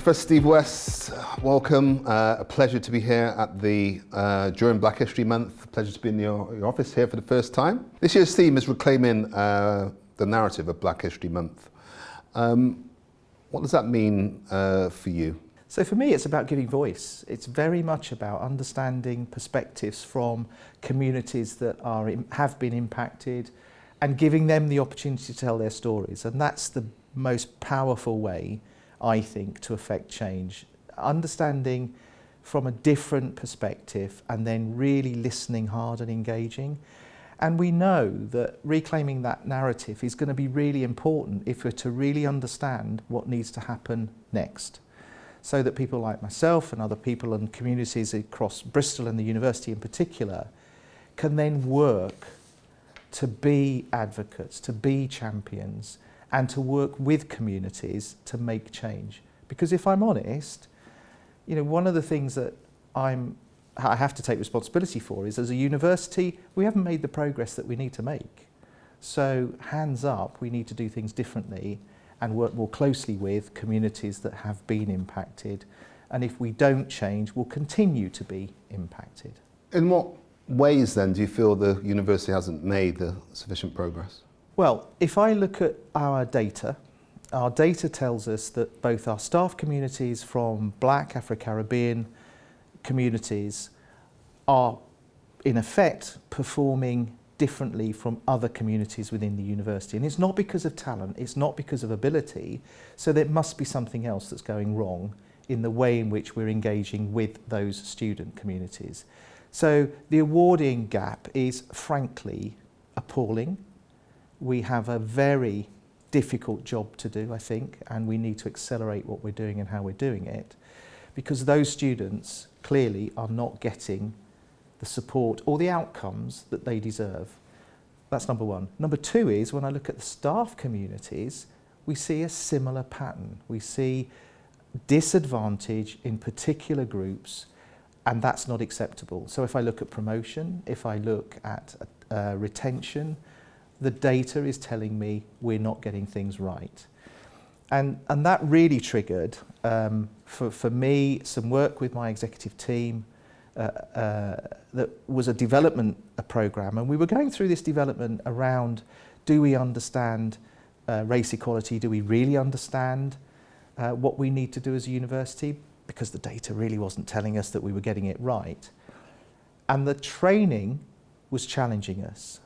Professor Steve West, welcome. A pleasure to be here at during Black History Month. A pleasure to be in your office here for the first time. This year's theme is reclaiming the narrative of Black History Month. What does that mean for you? So for me, it's about giving voice. It's very much about understanding perspectives from communities that have been impacted and giving them the opportunity to tell their stories. And that's the most powerful way, I think, to affect change. Understanding from a different perspective and then really listening hard and engaging. And we know that reclaiming that narrative is going to be really important if we're to really understand what needs to happen next. So that people like myself and other people and communities across Bristol and the university in particular can then work to be advocates, to be champions, and to work with communities to make change. Because if I'm honest, you know, one of the things that I have to take responsibility for is, as a university, we haven't made the progress that we need to make. So hands up, we need to do things differently and work more closely with communities that have been impacted. And if we don't change, we'll continue to be impacted. In what ways then do you feel the university hasn't made the sufficient progress? Well, if I look at our data tells us that both our staff communities from Black, Afro-Caribbean communities are in effect performing differently from other communities within the university. And it's not because of talent, it's not because of ability, so there must be something else that's going wrong in the way in which we're engaging with those student communities. So the awarding gap is frankly appalling. We have a very difficult job to do, I think, and we need to accelerate what we're doing and how we're doing it, because those students clearly are not getting the support or the outcomes that they deserve. That's number one. Number two is, when I look at the staff communities, we see a similar pattern. We see disadvantage in particular groups, and that's not acceptable. So if I look at promotion, if I look at retention, the data is telling me we're not getting things right. And that really triggered, for me, some work with my executive team. That was a development program, and we were going through this development around, do we understand race equality? Do we really understand what we need to do as a university? Because the data really wasn't telling us that we were getting it right. And the training was challenging us.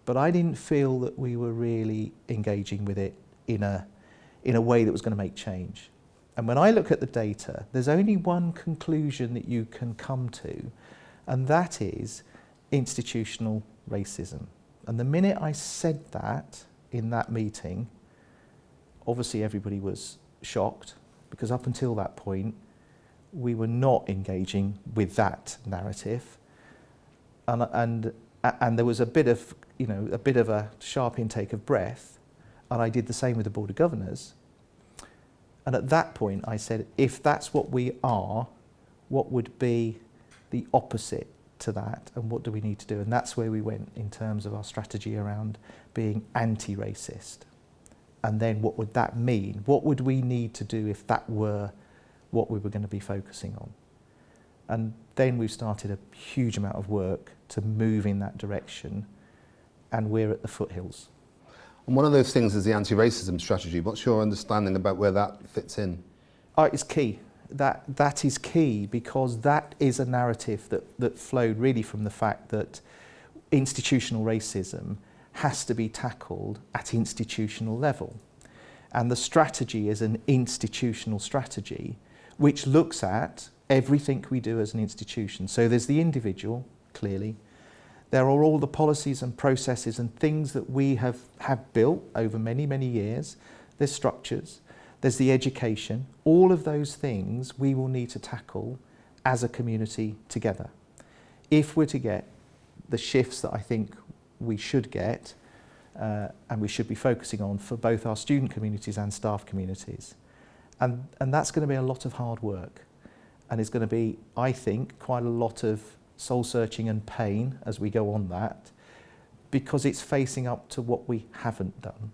But I didn't feel that we were really engaging with it in a way that was going to make change. And when I look at the data, there's only one conclusion that you can come to, and that is institutional racism. And the minute I said that in that meeting, obviously everybody was shocked, because up until that point, we were not engaging with that narrative. And there was a bit of a sharp intake of breath, and I did the same with the Board of Governors. And at that point I said, if that's what we are, what would be the opposite to that, and what do we need to do? And that's where we went in terms of our strategy around being anti-racist. And then what would that mean? What would we need to do if that were what we were going to be focusing on? And then we've started a huge amount of work to move in that direction, and we're at the foothills. And one of those things is the anti-racism strategy. What's your understanding about where that fits in? It's key. That is key, because that is a narrative that flowed really from the fact that institutional racism has to be tackled at institutional level. And the strategy is an institutional strategy which looks at everything we do as an institution. So there's the individual, clearly. There are all the policies and processes and things that we have built over many, many years. There's structures, there's the education. All of those things we will need to tackle as a community together, if we're to get the shifts that I think we should get and we should be focusing on for both our student communities and staff communities. And that's going to be a lot of hard work, and it's going to be, I think, quite a lot of soul searching and pain as we go on that, because it's facing up to what we haven't done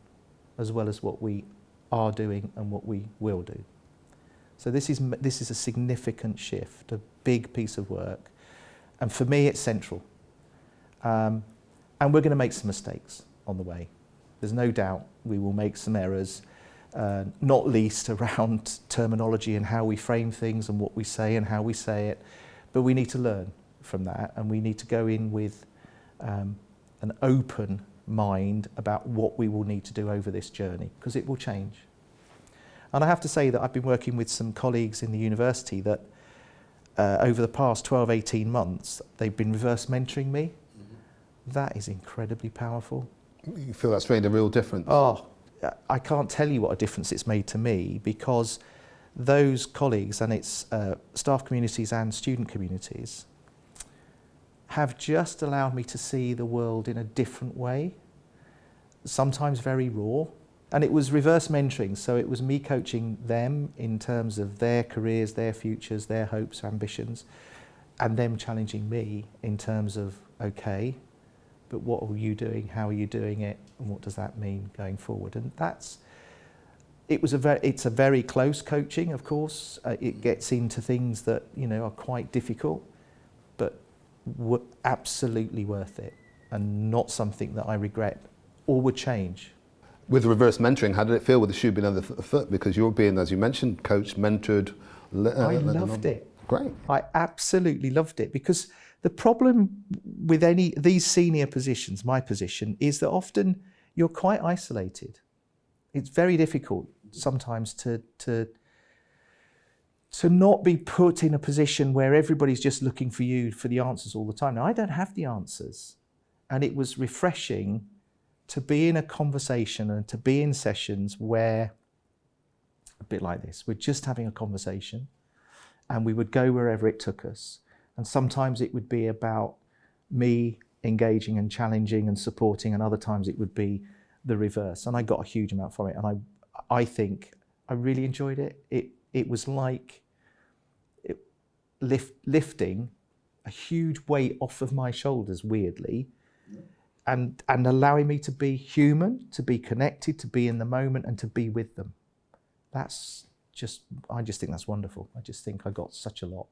as well as what we are doing and what we will do. So this is a significant shift, a big piece of work. And for me, it's central. And we're going to make some mistakes on the way. There's no doubt we will make some errors, not least around terminology and how we frame things and what we say and how we say it. But we need to learn from that, and we need to go in with an open mind about what we will need to do over this journey, because it will change. And I have to say that I've been working with some colleagues in the university that over the past 12, 18 months, they've been reverse mentoring me. That is incredibly powerful. You feel that's made a real difference? Oh, I can't tell you what a difference it's made to me, because those colleagues, and it's staff communities and student communities, have just allowed me to see the world in a different way, sometimes very raw. And it was reverse mentoring, so it was me coaching them in terms of their careers, their futures, their hopes, ambitions, and them challenging me in terms of, okay, but what are you doing, how are you doing it, and what does that mean going forward? And it's a very close coaching, of course. It gets into things that, you know, are quite difficult, but absolutely worth it, and not something that I regret or would change. With reverse mentoring, how did it feel with the shoe being under the foot? Because you're being, as you mentioned, coached, mentored. I loved it. Great. I absolutely loved it, because the problem with these senior positions, my position, is that often you're quite isolated. It's very difficult sometimes to not be put in a position where everybody's just looking for you for the answers all the time. Now, I don't have the answers, and it was refreshing to be in a conversation and to be in sessions where, a bit like this, we're just having a conversation and we would go wherever it took us. And sometimes it would be about me engaging and challenging and supporting, and other times it would be the reverse. And I got a huge amount from it, and I think I really enjoyed it. It was like lifting a huge weight off of my shoulders, weirdly, and allowing me to be human, to be connected, to be in the moment, and to be with them. I just think that's wonderful. I just think I got such a lot.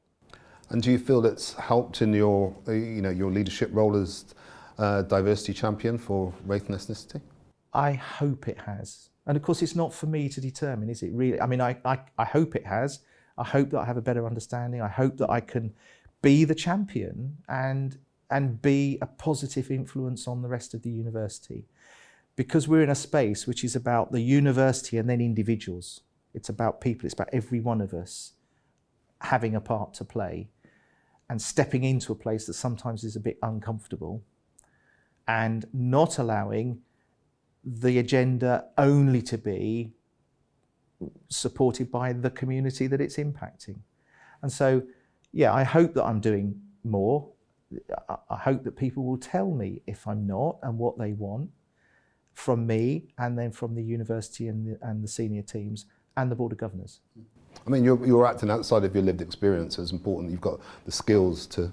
And do you feel it's helped in your leadership role as diversity champion for race and ethnicity? I hope it has. And of course, it's not for me to determine, is it really? I mean, I hope it has. I hope that I have a better understanding. I hope that I can be the champion and be a positive influence on the rest of the university. Because we're in a space which is about the university and then individuals. It's about people, it's about every one of us having a part to play and stepping into a place that sometimes is a bit uncomfortable, and not allowing the agenda only to be supported by the community that it's impacting. And so, yeah, I hope that I'm doing more. I hope that people will tell me if I'm not, and what they want from me, and then from the university and the senior teams and the Board of Governors. I mean, you're acting outside of your lived experience. It's important you've got the skills to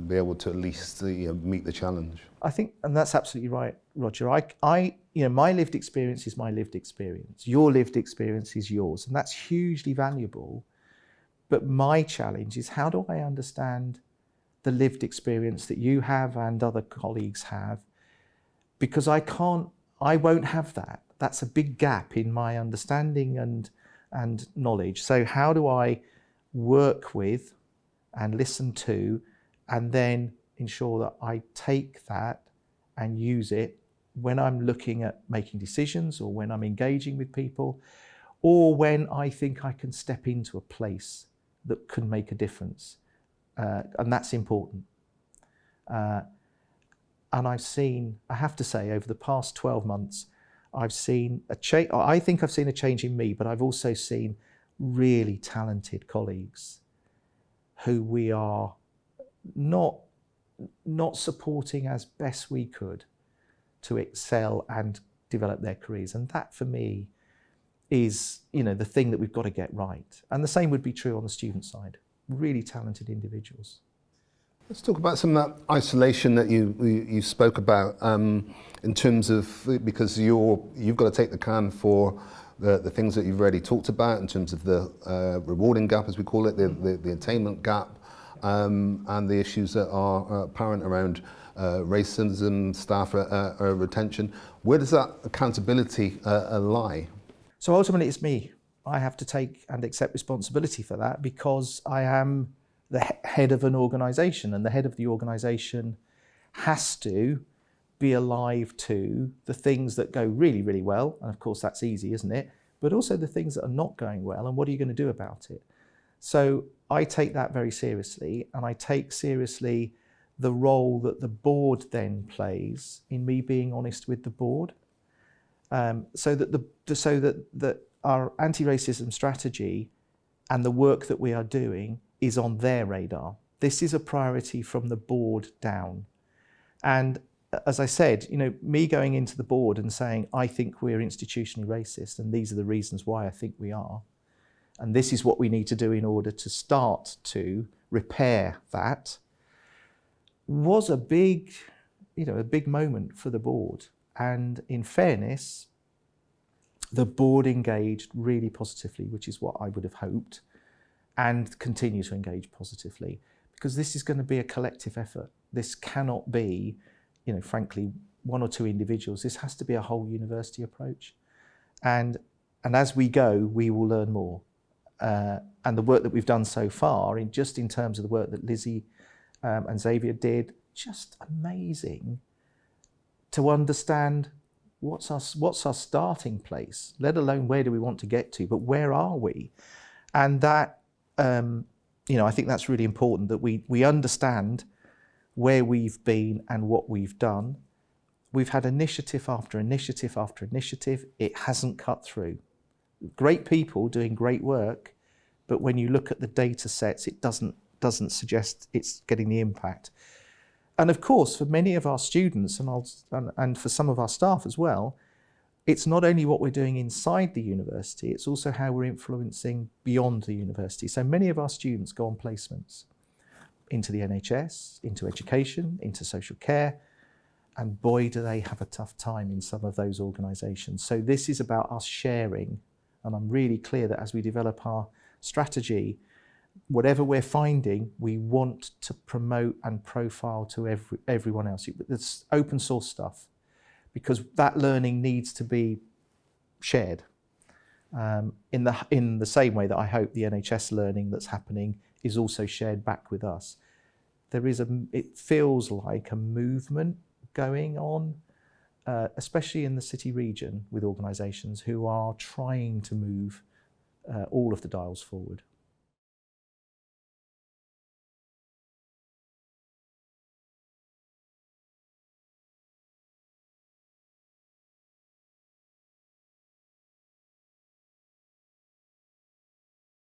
be able to at least meet the challenge. I think, and that's absolutely right, Roger. My lived experience is my lived experience. Your lived experience is yours, and that's hugely valuable. But my challenge is, how do I understand the lived experience that you have and other colleagues have? Because I won't have that. That's a big gap in my understanding and knowledge. So how do I work with and listen to, and then ensure that I take that and use it when I'm looking at making decisions, or when I'm engaging with people, or when I think I can step into a place that can make a difference. And that's important. And I have to say, over the past 12 months, I've seen a change. I think I've seen a change in me, but I've also seen really talented colleagues who we are not supporting as best we could to excel and develop their careers. And that, for me, is the thing that we've got to get right. And the same would be true on the student side. Really talented individuals. Let's talk about some of that isolation that you spoke about in terms of, because you've got to take the can for the things that you've already talked about in terms of the rewarding gap, as we call it, the attainment gap, and the issues that are apparent around racism, staff retention. Where does that accountability lie? So ultimately it's me. I have to take and accept responsibility for that because I am the head of an organisation, and the head of the organisation has to be alive to the things that go really, really well. And of course that's easy, isn't it? But also the things that are not going well, and what are you going to do about it? So I take that very seriously, and I take seriously the role that the board then plays in me being honest with the board, so that our anti-racism strategy and the work that we are doing is on their radar. This is a priority from the board down. And as I said, me going into the board and saying, I think we're institutionally racist, and these are the reasons why I think we are, and this is what we need to do in order to start to repair that, was a big moment for the board. And in fairness, the board engaged really positively, which is what I would have hoped, and continue to engage positively, because this is going to be a collective effort. This cannot be, frankly, one or two individuals. This has to be a whole university approach. And as we go, we will learn more. And the work that we've done so far, in terms of the work that Lizzie and Xavier did, just amazing to understand what's our starting place, let alone where do we want to get to, but where are we? And that, I think that's really important, that we understand where we've been and what we've done. We've had initiative after initiative after initiative. It hasn't cut through. Great people doing great work, but when you look at the data sets, it doesn't suggest it's getting the impact. And of course, for many of our students and for some of our staff as well, it's not only what we're doing inside the university, it's also how we're influencing beyond the university. So many of our students go on placements into the NHS, into education, into social care, and boy, do they have a tough time in some of those organisations. So this is about us sharing, and I'm really clear that as we develop our strategy, whatever we're finding, we want to promote and profile to everyone else. It's open source stuff, because that learning needs to be shared in the same way that I hope the NHS learning that's happening is also shared back with us. It feels like a movement going on, especially in the city region, with organisations who are trying to move all of the dials forward.